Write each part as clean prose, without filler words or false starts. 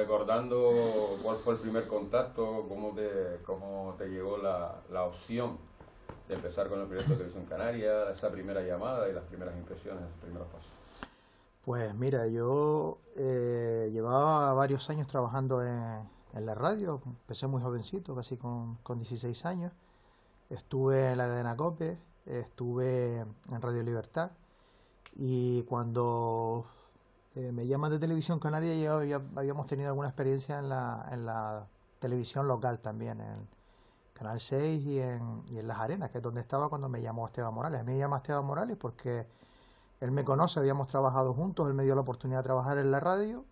recordando cuál fue el primer contacto, cómo te llegó la opción de empezar con el proyecto de Televisión Canaria, esa primera llamada y las primeras impresiones, los primeros pasos. Pues mira, yo llevaba varios años trabajando en la radio, empecé muy jovencito, casi con 16 años. Estuve en la cadena COPE, estuve en Radio Libertad y cuando me llaman de Televisión Canaria ya habíamos tenido alguna experiencia en la televisión local también, en Canal 6 y en Las Arenas, que es donde estaba cuando me llamó Esteban Morales. A mí me llama Esteban Morales porque él me conoce, habíamos trabajado juntos, él me dio la oportunidad de trabajar en la radio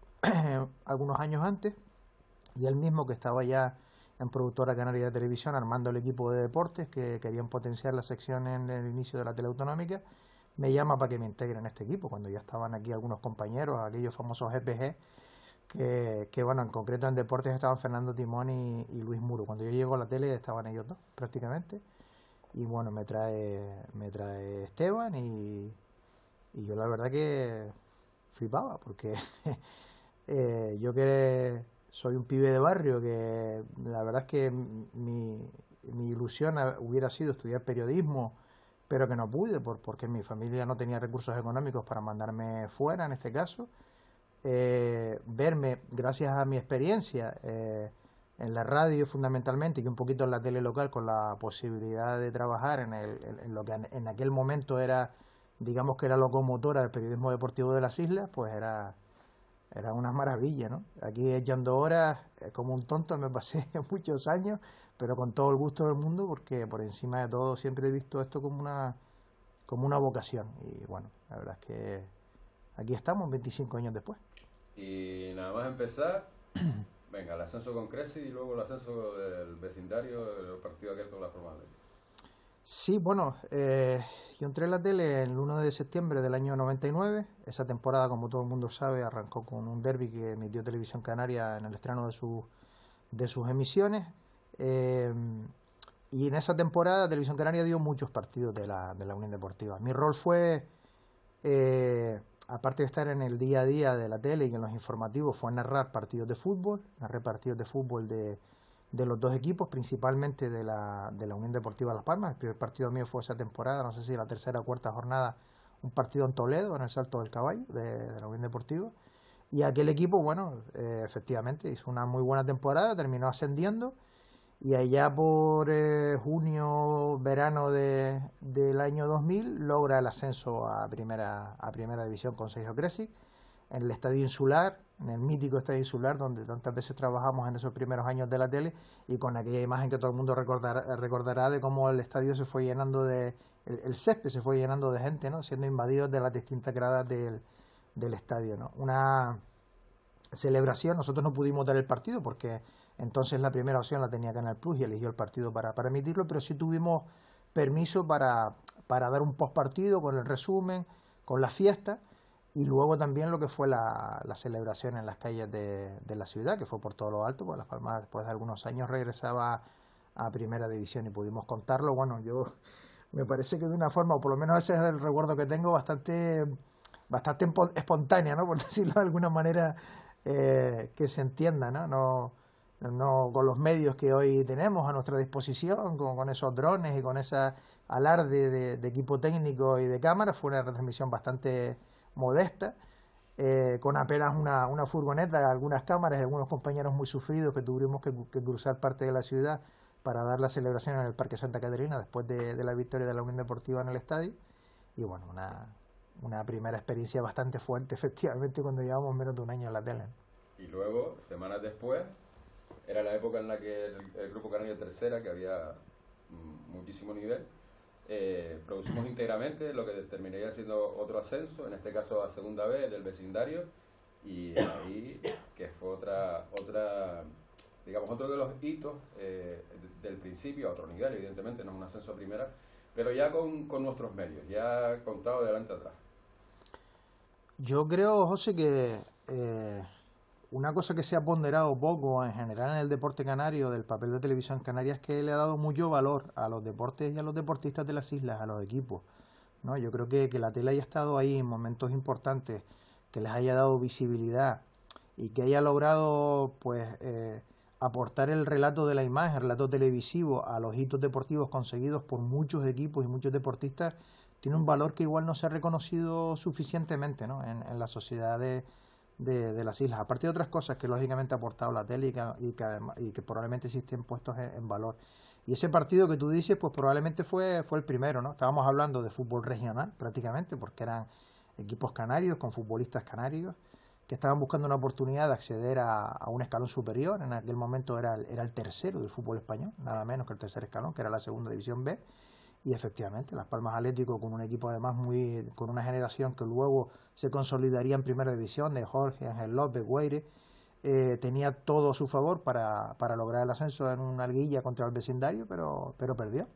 algunos años antes y él mismo, que estaba ya en Productora Canaria de Televisión armando el equipo de deportes que querían potenciar la sección en el inicio de la teleautonómica, me llama para que me integre en este equipo, cuando ya estaban aquí algunos compañeros, aquellos famosos EPG, bueno, en concreto en deportes estaban Fernando Timón y Luis Muro. Cuando yo llego a la tele estaban ellos dos prácticamente, y bueno, me trae Esteban y yo la verdad que flipaba, porque yo que soy un pibe de barrio, que la verdad es que mi ilusión hubiera sido estudiar periodismo, pero que no pude porque mi familia no tenía recursos económicos para mandarme fuera en este caso. Verme, gracias a mi experiencia en la radio fundamentalmente y un poquito en la tele local, con la posibilidad de trabajar en lo que en aquel momento era, digamos que era locomotora del periodismo deportivo de las islas, pues era una maravilla, ¿no? Aquí echando horas como un tonto me pasé muchos años, pero con todo el gusto del mundo, porque por encima de todo siempre he visto esto como una vocación. Y bueno, la verdad es que aquí estamos 25 años después. Y nada más empezar, venga, el ascenso con Creci y luego el ascenso del vecindario, el partido aquel con la formal. Sí, bueno, yo entré en la tele el 1 de septiembre del año 99. Esa temporada, como todo el mundo sabe, arrancó con un derbi que emitió Televisión Canaria en el estreno de sus emisiones. Y en esa temporada Televisión Canaria dio muchos partidos de la Unión Deportiva. Mi rol fue, aparte de estar en el día a día de la tele y en los informativos, fue narrar partidos de fútbol, de los dos equipos, principalmente de la Unión Deportiva Las Palmas. El primer partido mío fue esa temporada, no sé si la tercera o cuarta jornada, un partido en Toledo, en el Salto del Caballo, de la Unión Deportiva. Y aquel equipo, bueno, efectivamente hizo una muy buena temporada, terminó ascendiendo, y allá por junio, verano del año 2000, logra el ascenso a primera división con Sergio Creci, en el Estadio Insular, en el mítico Estadio Insular, donde tantas veces trabajamos en esos primeros años de la tele, y con aquella imagen que todo el mundo recordará de cómo el estadio se fue llenando el césped se fue llenando de gente, ¿no? Siendo invadidos de las distintas gradas del estadio, ¿no? Una celebración. Nosotros no pudimos dar el partido porque entonces la primera opción la tenía Canal Plus y eligió el partido para emitirlo, pero sí tuvimos permiso para dar un postpartido con el resumen, con la fiesta, y luego también lo que fue la celebración en las calles de la ciudad, que fue por todo lo alto, porque Las Palmas después de algunos años regresaba a primera división y pudimos contarlo. Bueno, yo me parece que de una forma, o por lo menos ese es el recuerdo que tengo, bastante espontánea, ¿no? Por decirlo de alguna manera, que se entienda, ¿no? No con los medios que hoy tenemos a nuestra disposición, con esos drones y con esa alarde de equipo técnico y de cámara. Fue una retransmisión bastante modesta, con apenas una furgoneta, algunas cámaras y algunos compañeros muy sufridos que tuvimos que cruzar parte de la ciudad para dar la celebración en el Parque Santa Caterina después de la victoria de la Unión Deportiva en el estadio. Y bueno, una primera experiencia bastante fuerte, efectivamente, cuando llevamos menos de un año en la tele. Y luego, semanas después, era la época en la que el Grupo Canario Tercera, que había muchísimo nivel, producimos íntegramente lo que terminaría siendo otro ascenso, en este caso a segunda vez del vecindario, y ahí que fue digamos, otro de los hitos del principio a otro nivel, evidentemente no es un ascenso a primera, pero ya con nuestros medios, ya contado de adelante atrás. Yo creo, José, que una cosa que se ha ponderado poco en general en el deporte canario, del papel de Televisión Canaria, es que le ha dado mucho valor a los deportes y a los deportistas de las islas, a los equipos, ¿no? Yo creo que la tele haya estado ahí en momentos importantes, que les haya dado visibilidad y que haya logrado pues aportar el relato de la imagen, el relato televisivo a los hitos deportivos conseguidos por muchos equipos y muchos deportistas, tiene un valor que igual no se ha reconocido suficientemente, ¿no?, en la sociedad de las islas, aparte de otras cosas que lógicamente ha aportado la tele y que probablemente sí estén puestos en valor. Y ese partido que tú dices, pues probablemente fue el primero, ¿no? Estábamos hablando de fútbol regional prácticamente, porque eran equipos canarios con futbolistas canarios que estaban buscando una oportunidad de acceder a un escalón superior. En aquel momento era el tercero del fútbol español, nada menos que el tercer escalón, que era la segunda división B. Y efectivamente, Las Palmas Atlético, con un equipo además con una generación que luego se consolidaría en primera división, de Jorge, Ángel López, Guaire, tenía todo a su favor para lograr el ascenso en una liguilla contra el vecindario, pero perdió.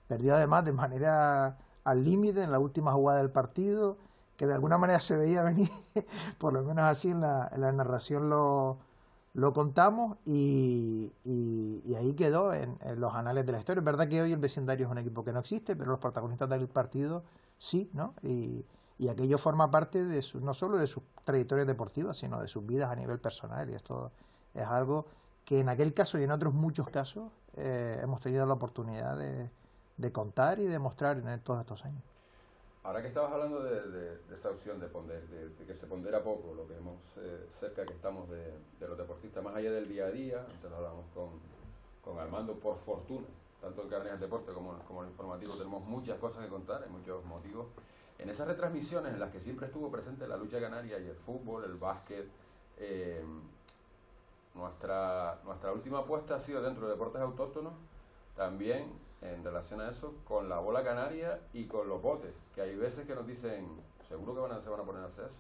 Perdió además de manera al límite en la última jugada del partido, que de alguna manera se veía venir, por lo menos así en la narración lo contamos, y ahí quedó en los anales de la historia. Es verdad que hoy el vecindario es un equipo que no existe, pero los protagonistas del partido sí, ¿no? Y aquello forma parte de no solo de sus trayectorias deportivas, sino de sus vidas a nivel personal, y esto es algo que en aquel caso y en otros muchos casos hemos tenido la oportunidad de contar y de mostrar en todos estos años. Ahora que estabas hablando de esa opción de que se pondera poco, lo que hemos cerca que estamos de los deportistas, más allá del día a día, antes lo hablamos con Armando, por fortuna, tanto en Carnes al Deporte como en el informativo, tenemos muchas cosas que contar, hay muchos motivos. En esas retransmisiones en las que siempre estuvo presente la lucha canaria y el fútbol, el básquet, nuestra última apuesta ha sido dentro de deportes autóctonos, también en relación a eso, con la bola canaria y con los botes, que hay veces que nos dicen, seguro que se van a poner a hacer eso.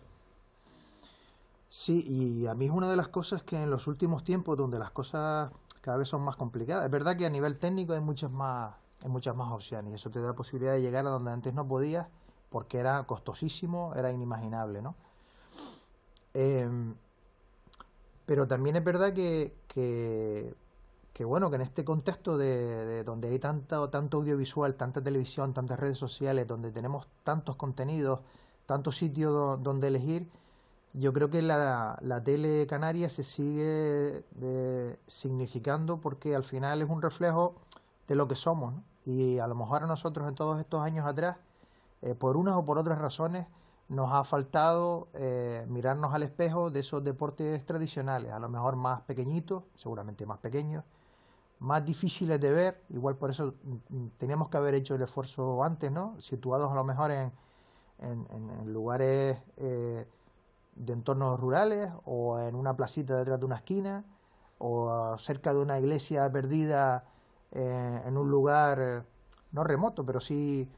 Sí, y a mí es una de las cosas que en los últimos tiempos, donde las cosas cada vez son más complicadas, es verdad que a nivel técnico hay muchas más opciones, y eso te da la posibilidad de llegar a donde antes no podías, porque era costosísimo, era inimaginable, ¿no? Pero también es verdad que bueno, que en este contexto de donde hay tanto audiovisual, tanta televisión, tantas redes sociales, donde tenemos tantos contenidos, tantos sitios donde elegir, yo creo que la tele canaria se sigue significando, porque al final es un reflejo de lo que somos, ¿no? Y a lo mejor a nosotros en todos estos años atrás, por unas o por otras razones, nos ha faltado mirarnos al espejo de esos deportes tradicionales, a lo mejor más pequeñitos, seguramente más pequeños, más difíciles de ver, igual por eso teníamos que haber hecho el esfuerzo antes, ¿no? Situados a lo mejor en lugares de entornos rurales, o en una placita detrás de una esquina, o cerca de una iglesia perdida en un lugar no remoto, pero sí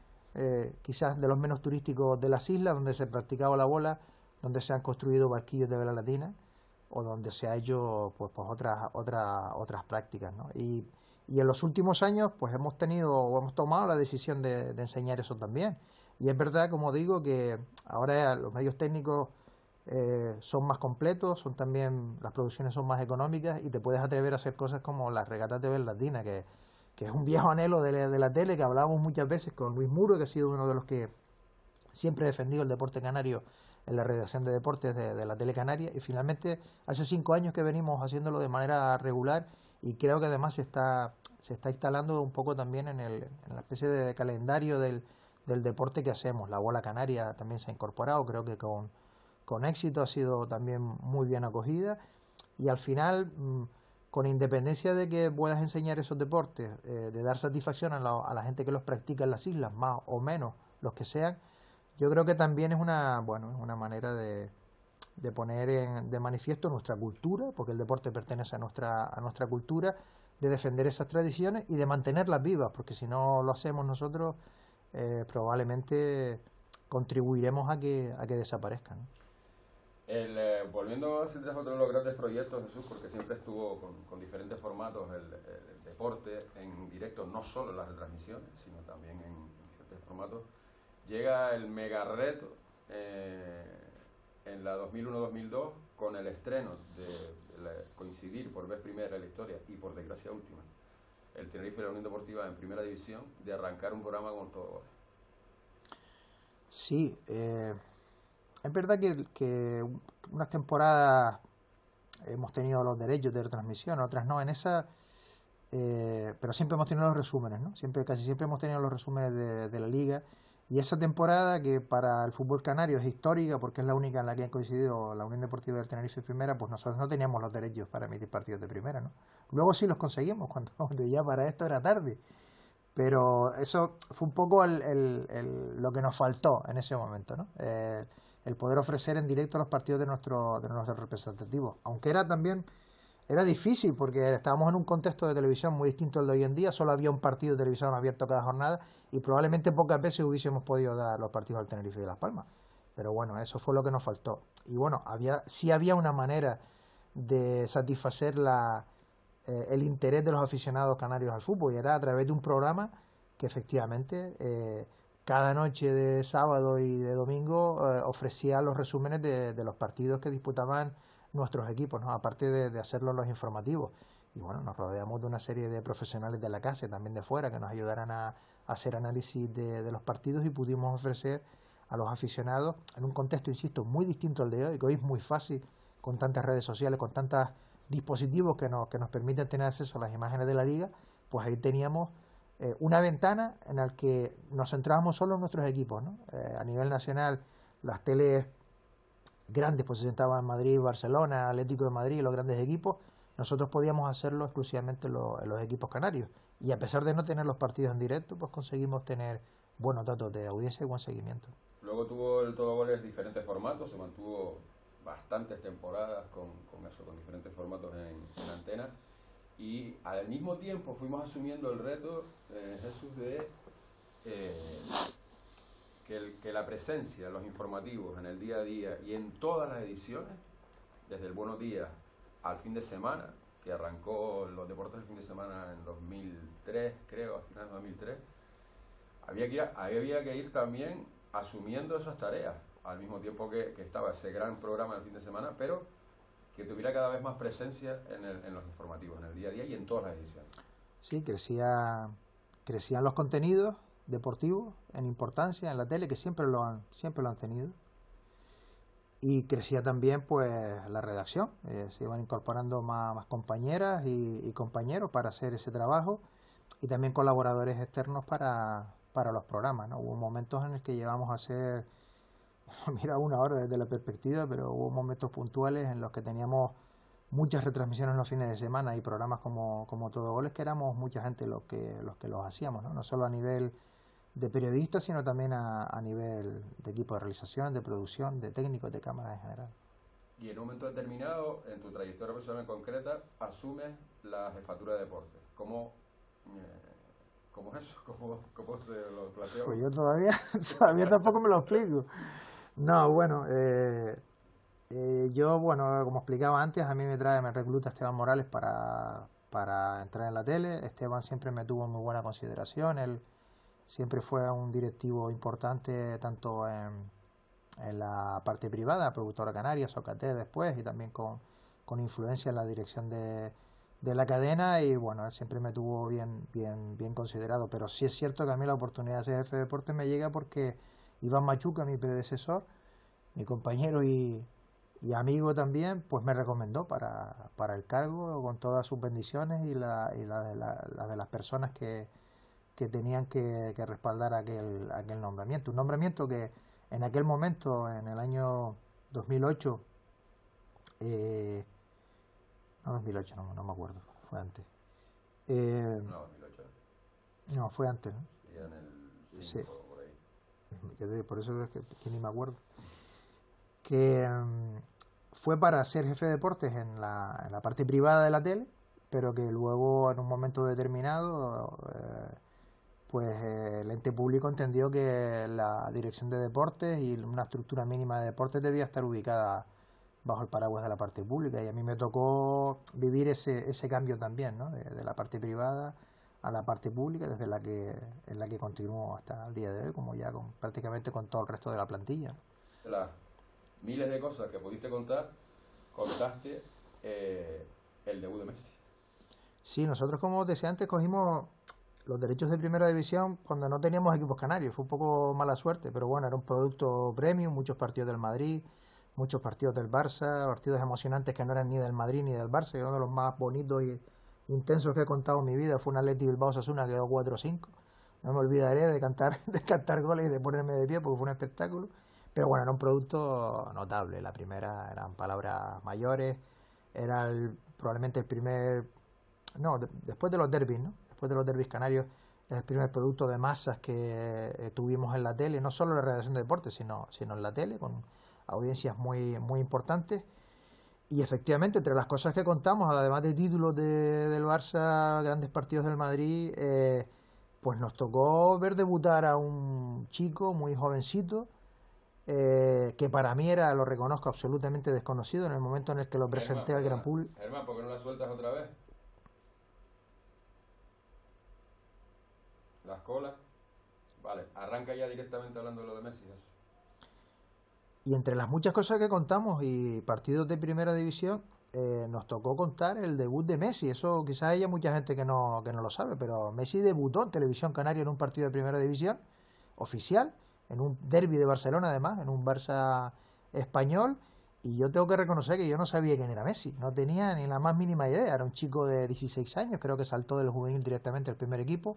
quizás de los menos turísticos de las islas, donde se practicaba la bola, donde se han construido barquillos de vela latina, o donde se ha hecho pues otras prácticas, ¿no? Y en los últimos años pues hemos tomado la decisión de enseñar eso también. Y es verdad, como digo, que ahora los medios técnicos son más completos, las producciones son más económicas, y te puedes atrever a hacer cosas como las regatas de vela latina, que es un viejo anhelo de la tele, que hablábamos muchas veces con Luis Muro, que ha sido uno de los que siempre ha defendido el deporte canario en la redacción de deportes de la tele canaria, y finalmente hace 5 años que venimos haciéndolo de manera regular, y creo que además se está instalando un poco también en la especie de calendario del deporte que hacemos. La bola canaria también se ha incorporado, creo que con éxito, ha sido también muy bien acogida, y al final, con independencia de que puedas enseñar esos deportes, de dar satisfacción a la gente que los practica en las islas, más o menos los que sean, yo creo que también es una manera de poner de manifiesto nuestra cultura, porque el deporte pertenece a nuestra cultura, de defender esas tradiciones y de mantenerlas vivas, porque si no lo hacemos nosotros, probablemente contribuiremos a que desaparezcan, ¿no? Volviendo a citar otro de los grandes proyectos, Jesús, porque siempre estuvo con diferentes formatos el deporte en directo, no solo en las retransmisiones, sino también en diferentes formatos. Llega el mega reto en la 2001-2002 con el estreno de coincidir por vez primera en la historia, y por desgracia última, el Tenerife y la Unión Deportiva en primera división, de arrancar un programa con todo goles. Sí, es verdad que unas temporadas hemos tenido los derechos de retransmisión, otras no. En esa, pero siempre hemos tenido los resúmenes, ¿no? Casi siempre hemos tenido los resúmenes de la liga. Y esa temporada, que para el fútbol canario es histórica, porque es la única en la que ha coincidido la Unión Deportiva del Tenerife Primera, pues nosotros no teníamos los derechos para emitir partidos de primera, ¿no? Luego sí los conseguimos, cuando ya para esto era tarde. Pero eso fue un poco lo que nos faltó en ese momento, ¿no? El poder ofrecer en directo los partidos de nuestros representativos. Aunque era difícil, porque estábamos en un contexto de televisión muy distinto al de hoy en día. Solo había un partido de televisión abierto cada jornada y probablemente pocas veces hubiésemos podido dar los partidos al Tenerife y de Las Palmas. Pero bueno, eso fue lo que nos faltó. Y bueno, sí había una manera de satisfacer el interés de los aficionados canarios al fútbol, y era a través de un programa que efectivamente cada noche de sábado y de domingo ofrecía los resúmenes de los partidos que disputaban nuestros equipos, ¿no? Aparte de hacerlo los informativos. Y bueno, nos rodeamos de una serie de profesionales de la casa y también de fuera que nos ayudaran a hacer análisis de los partidos, y pudimos ofrecer a los aficionados, en un contexto, insisto, muy distinto al de hoy, que hoy es muy fácil, con tantas redes sociales, con tantos dispositivos que nos permiten tener acceso a las imágenes de la liga. Pues ahí teníamos una ventana en la que nos centrábamos solo en nuestros equipos, ¿no? A nivel nacional, las teles grandes pues se sentaban en Madrid, Barcelona, Atlético de Madrid, los grandes equipos. Nosotros podíamos hacerlo exclusivamente en los equipos canarios, y a pesar de no tener los partidos en directo, pues conseguimos tener buenos datos de audiencia y buen seguimiento. Luego tuvo el Todo Goles diferentes formatos, se mantuvo bastantes temporadas con diferentes formatos en antena, y al mismo tiempo fuimos asumiendo el reto, Jesús, de que la presencia de los informativos en el día a día y en todas las ediciones, desde el Buenos Días al fin de semana, que arrancó los deportes del fin de semana en 2003, creo, a finales de 2003, había que ir también asumiendo esas tareas, al mismo tiempo que estaba ese gran programa del fin de semana, pero que tuviera cada vez más presencia en los informativos, en el día a día y en todas las ediciones. Sí, crecían los contenidos deportivos en importancia en la tele, que siempre lo han tenido, y crecía también pues la redacción. Se iban incorporando más compañeras y compañeros para hacer ese trabajo, y también colaboradores externos para los programas, ¿no? Hubo momentos en los que llegamos a hacer, mira, una hora desde la perspectiva, pero hubo momentos puntuales en los que teníamos muchas retransmisiones los fines de semana y programas como Todo Goles, que éramos mucha gente los que los hacíamos, ¿no? No solo a nivel de periodistas, sino también a nivel de equipo de realización, de producción, de técnicos, de cámaras en general. Y en un momento determinado, en tu trayectoria profesional concreta, asumes la jefatura de deportes. ¿Cómo es eso? ¿Cómo se lo plantea? Pues yo todavía tampoco me lo explico. No, bueno, yo, bueno, como explicaba antes, a mí me recluta Esteban Morales para entrar en la tele. Esteban siempre me tuvo en muy buena consideración. Él siempre fue un directivo importante, tanto en la parte privada, productora canaria, Sócrates después, y también con influencia en la dirección de la cadena, y bueno, él siempre me tuvo bien considerado. Pero sí es cierto que a mí la oportunidad de ser jefe de deportes me llega porque Iván Machuca, mi predecesor, mi compañero y amigo también, pues me recomendó para el cargo, con todas sus bendiciones y la de las personas que tenían que respaldar aquel nombramiento. Un nombramiento que en aquel momento, en el año 2008, no 2008, no me acuerdo, fue antes. No, 2008. No, fue antes, ¿no? Sí, en el 5, sí. Por ahí. Ya te digo, por eso es que ni me acuerdo. Que fue para ser jefe de deportes en la parte privada de la tele, pero que luego, en un momento determinado, pues el ente público entendió que la dirección de deportes y una estructura mínima de deportes debía estar ubicada bajo el paraguas de la parte pública, y a mí me tocó vivir ese cambio también, ¿no? De la parte privada a la parte pública, desde en la que continúo hasta el día de hoy, como ya prácticamente con todo el resto de la plantilla. De las miles de cosas que pudiste contar, contaste el debut de Messi. Sí, nosotros, como decía antes, cogimos los derechos de primera división cuando no teníamos equipos canarios. Fue un poco mala suerte, pero bueno, era un producto premium, muchos partidos del Madrid, muchos partidos del Barça, partidos emocionantes que no eran ni del Madrid ni del Barça, y uno de los más bonitos y intensos que he contado en mi vida fue un Athletic Bilbao-Osasuna que quedó 4-5. No me olvidaré de cantar, de cantar goles y de ponerme de pie porque fue un espectáculo. Pero bueno, era un producto notable. La primera eran palabras mayores, era probablemente el primer... No, después de los derbis, ¿no? Después de los derbis canarios, es el primer producto de masas que tuvimos en la tele, no solo en la redacción de deportes, sino en la tele, con audiencias muy, muy importantes. Y efectivamente, entre las cosas que contamos, además de títulos del Barça, grandes partidos del Madrid, pues nos tocó ver debutar a un chico muy jovencito, que para mí era, lo reconozco, absolutamente desconocido en el momento en el que lo presenté al gran público. Germán, ¿por qué no la sueltas otra vez? Las colas. Vale, arranca ya directamente hablando de lo de Messi. Eso. Y entre las muchas cosas que contamos y partidos de primera división, nos tocó contar el debut de Messi. Eso quizás haya mucha gente que no lo sabe, pero Messi debutó en Televisión Canaria en un partido de primera división oficial, en un derbi de Barcelona además, en un Barça español, y yo tengo que reconocer que yo no sabía quién era Messi, no tenía ni la más mínima idea. Era un chico de 16 años, creo que saltó del juvenil directamente al primer equipo.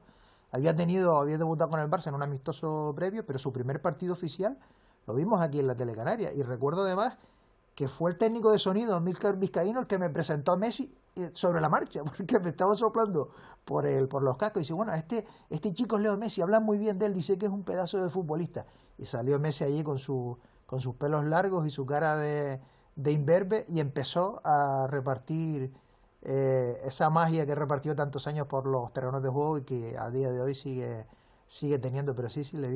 Había debutado con el Barça en un amistoso previo, pero su primer partido oficial lo vimos aquí en la Tele Canaria. Y recuerdo además que fue el técnico de sonido, Amílcar Vizcaíno, el que me presentó a Messi sobre la marcha, porque me estaba soplando por los cascos y dice, bueno, este chico es Leo Messi, habla muy bien de él, dice que es un pedazo de futbolista. Y salió Messi allí con sus pelos largos y su cara de imberbe y empezó a repartir esa magia que repartió tantos años por los terrenos de juego y que a día de hoy sigue teniendo. Pero sí, le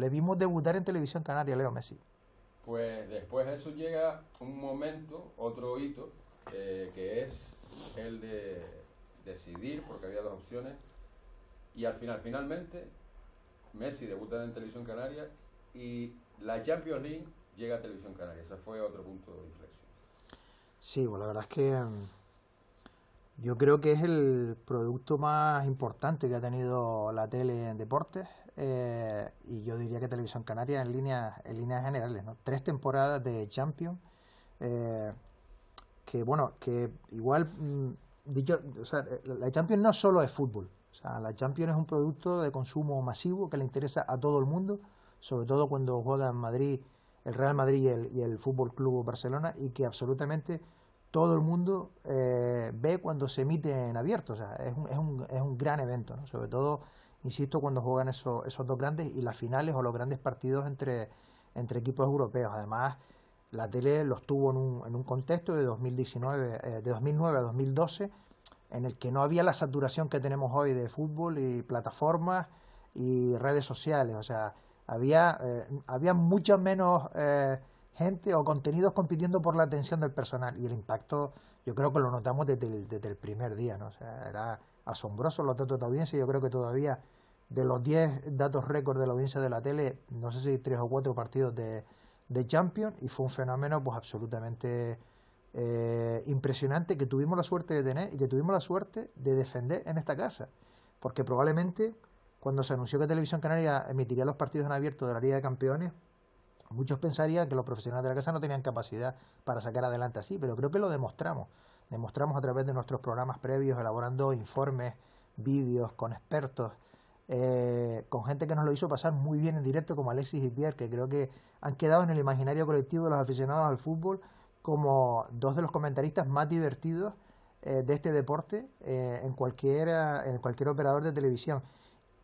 vimos debutar en Televisión Canaria, Leo Messi. Pues después de eso llega un momento, otro hito, que es el de decidir, porque había dos opciones, y finalmente, Messi debuta en Televisión Canaria y la Champions League llega a Televisión Canaria. Ese fue otro punto de inflexión. Sí, pues la verdad es que yo creo que es el producto más importante que ha tenido la tele en deportes, y yo diría que Televisión Canaria en líneas generales, ¿no? 3 temporadas de Champions, que igual, dicho, o sea, la Champions no solo es fútbol, o sea, la Champions es un producto de consumo masivo que le interesa a todo el mundo, sobre todo cuando juega en Madrid, el Real Madrid y el Fútbol Club Barcelona, y que absolutamente todo el mundo ve cuando se emite en abierto. O sea, es un gran evento, ¿no? Sobre todo, insisto, cuando juegan esos dos grandes y las finales o los grandes partidos entre equipos europeos. Además, la tele los tuvo en un contexto de 2019, de 2009 a 2012, en el que no había la saturación que tenemos hoy de fútbol y plataformas y redes sociales. O sea, había mucha menos gente o contenidos compitiendo por la atención del personal, y el impacto yo creo que lo notamos desde el primer día, ¿no? O sea, era asombroso los datos de audiencia. Yo creo que todavía de los 10 datos récord de la audiencia de la tele, no sé si 3 o 4 partidos de Champions, y fue un fenómeno pues absolutamente impresionante, que tuvimos la suerte de tener y que tuvimos la suerte de defender en esta casa, porque probablemente cuando se anunció que Televisión Canaria emitiría los partidos en abierto de la Liga de Campeones, muchos pensarían que los profesionales de la casa no tenían capacidad para sacar adelante así, pero creo que lo demostramos. Demostramos a través de nuestros programas previos, elaborando informes, vídeos con expertos, con gente que nos lo hizo pasar muy bien en directo, como Alexis y Pierre, que creo que han quedado en el imaginario colectivo de los aficionados al fútbol como dos de los comentaristas más divertidos de este deporte en cualquier operador de televisión.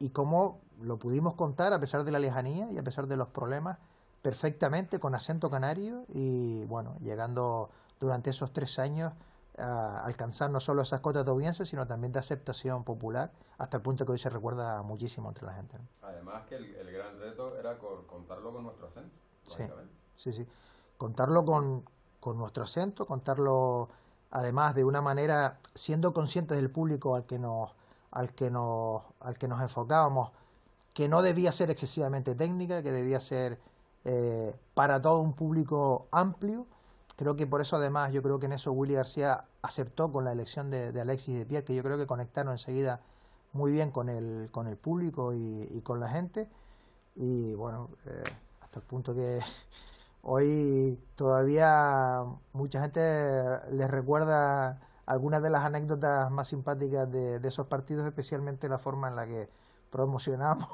Y cómo lo pudimos contar a pesar de la lejanía y a pesar de los problemas, perfectamente, con acento canario, y bueno, llegando durante esos 3 años a alcanzar no solo esas cotas de audiencia, sino también de aceptación popular, hasta el punto que hoy se recuerda muchísimo entre la gente, ¿no? Además que el gran reto era contarlo con nuestro acento, básicamente. Sí. Contarlo con nuestro acento, contarlo además de una manera, siendo conscientes del público al que nos enfocábamos, que no debía ser excesivamente técnica, que debía ser para todo un público amplio. Creo que por eso, además, yo creo que en eso Willy García acertó con la elección de Alexis y de Pierre, que yo creo que conectaron enseguida muy bien con el público y con la gente. Y bueno, hasta el punto que Hoy todavía mucha gente les recuerda algunas de las anécdotas más simpáticas de esos partidos, especialmente la forma en la que promocionamos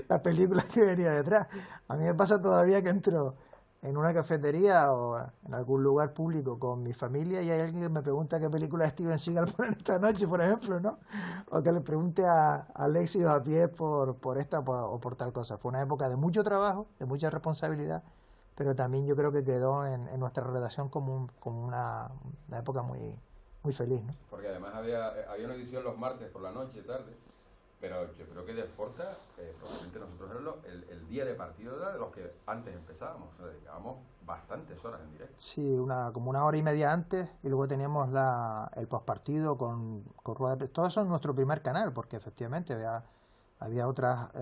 la película que venía detrás. A mí me pasa todavía que entro en una cafetería o en algún lugar público con mi familia y hay alguien que me pregunta qué película de Steven Seagal ponen esta noche, por ejemplo, ¿no? O que le pregunte a Alexis o a Pierre por esta o por tal cosa. Fue una época de mucho trabajo, de mucha responsabilidad, pero también yo creo que quedó en nuestra redacción como una época muy feliz, ¿no? Porque además había una edición los martes por la noche, tarde, pero yo creo que de Forta, probablemente nosotros éramos el día de partido era de los que antes empezábamos, o sea, dedicábamos bastantes horas en directo. Sí, como una hora y media antes, y luego teníamos el postpartido con rueda de prensa. Todo eso en nuestro primer canal, porque efectivamente había otras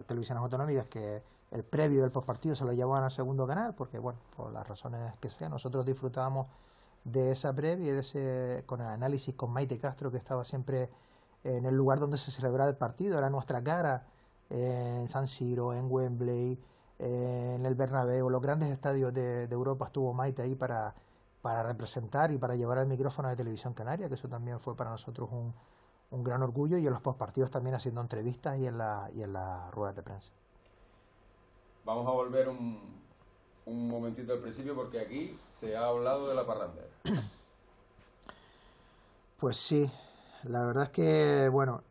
televisiones autonómicas que el previo del postpartido se lo llevaban al segundo canal, porque bueno, por las razones que sean, nosotros disfrutábamos de esa previa y con el análisis con Maite Castro, que estaba siempre en el lugar donde se celebraba el partido, era nuestra cara, en San Siro, en Wembley, en el Bernabéu, los grandes estadios de Europa estuvo Maite ahí para representar y para llevar el micrófono de Televisión Canaria, que eso también fue para nosotros un gran orgullo, y en los postpartidos también haciendo entrevistas y en las ruedas de prensa. Vamos a volver un momentito al principio porque aquí se ha hablado de la parrandera. Pues sí, la verdad es que, bueno,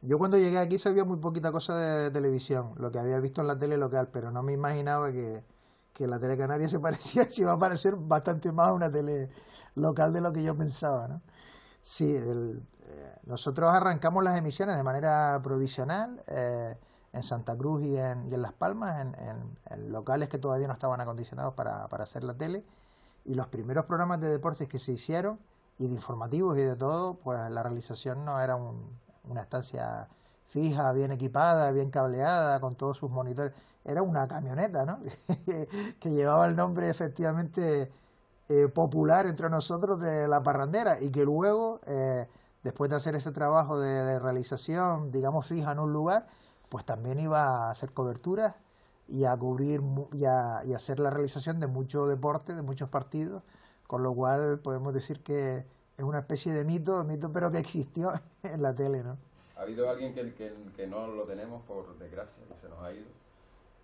yo cuando llegué aquí sabía muy poquita cosa de televisión, lo que había visto en la tele local, pero no me imaginaba que la tele canaria se iba a parecer bastante más a una tele local de lo que yo pensaba, ¿no? Sí, nosotros arrancamos las emisiones de manera provisional en Santa Cruz y en Las Palmas, en locales que todavía no estaban acondicionados para hacer la tele, y los primeros programas de deportes que se hicieron y de informativos y de todo, pues la realización no era una estancia fija, bien equipada, bien cableada, con todos sus monitores. Era una camioneta, ¿no? que llevaba el nombre efectivamente popular entre nosotros de La Parrandera y que luego, después de hacer ese trabajo de realización, digamos, fija en un lugar, pues también iba a hacer coberturas y a cubrir y a hacer la realización de mucho deporte, de muchos partidos, con lo cual podemos decir que es una especie de mito pero que existió en la tele, ¿no? Ha habido alguien que no lo tenemos, por desgracia, que se nos ha ido,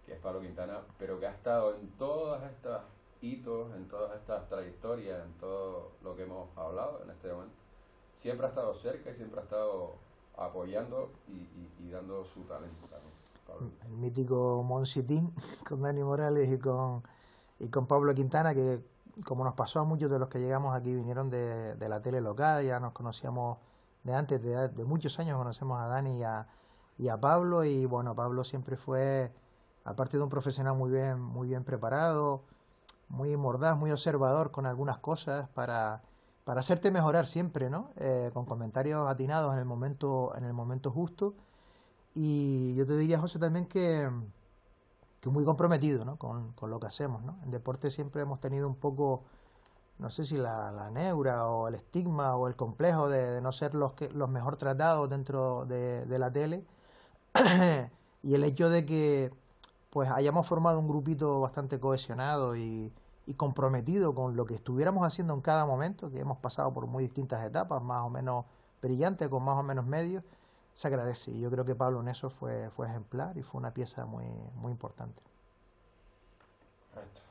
que es Pablo Quintana, pero que ha estado en todas estas hitos, en todas estas trayectorias, en todo lo que hemos hablado en este momento. Siempre ha estado cerca y siempre ha estado apoyando y dando su talento también. Pablo. El mítico Monsitín con Dani Morales y con Pablo Quintana, que como nos pasó a muchos de los que llegamos aquí, vinieron de la tele local, ya nos conocíamos de antes, de muchos años conocemos a Dani y a Pablo, y bueno, Pablo siempre fue, aparte de un profesional muy bien preparado, muy mordaz, muy observador con algunas cosas para hacerte mejorar siempre, ¿no? Con comentarios atinados en el momento justo. Y yo te diría, José, también que muy comprometido, ¿no? con lo que hacemos, ¿no? En deporte siempre hemos tenido un poco, no sé si la neura o el estigma o el complejo de no ser los mejor tratados dentro de la tele. Y el hecho de que pues hayamos formado un grupito bastante cohesionado y comprometido con lo que estuviéramos haciendo en cada momento, que hemos pasado por muy distintas etapas, más o menos brillantes, con más o menos medios, se agradece. Y yo creo que Pablo en eso fue ejemplar y fue una pieza muy importante. Correcto.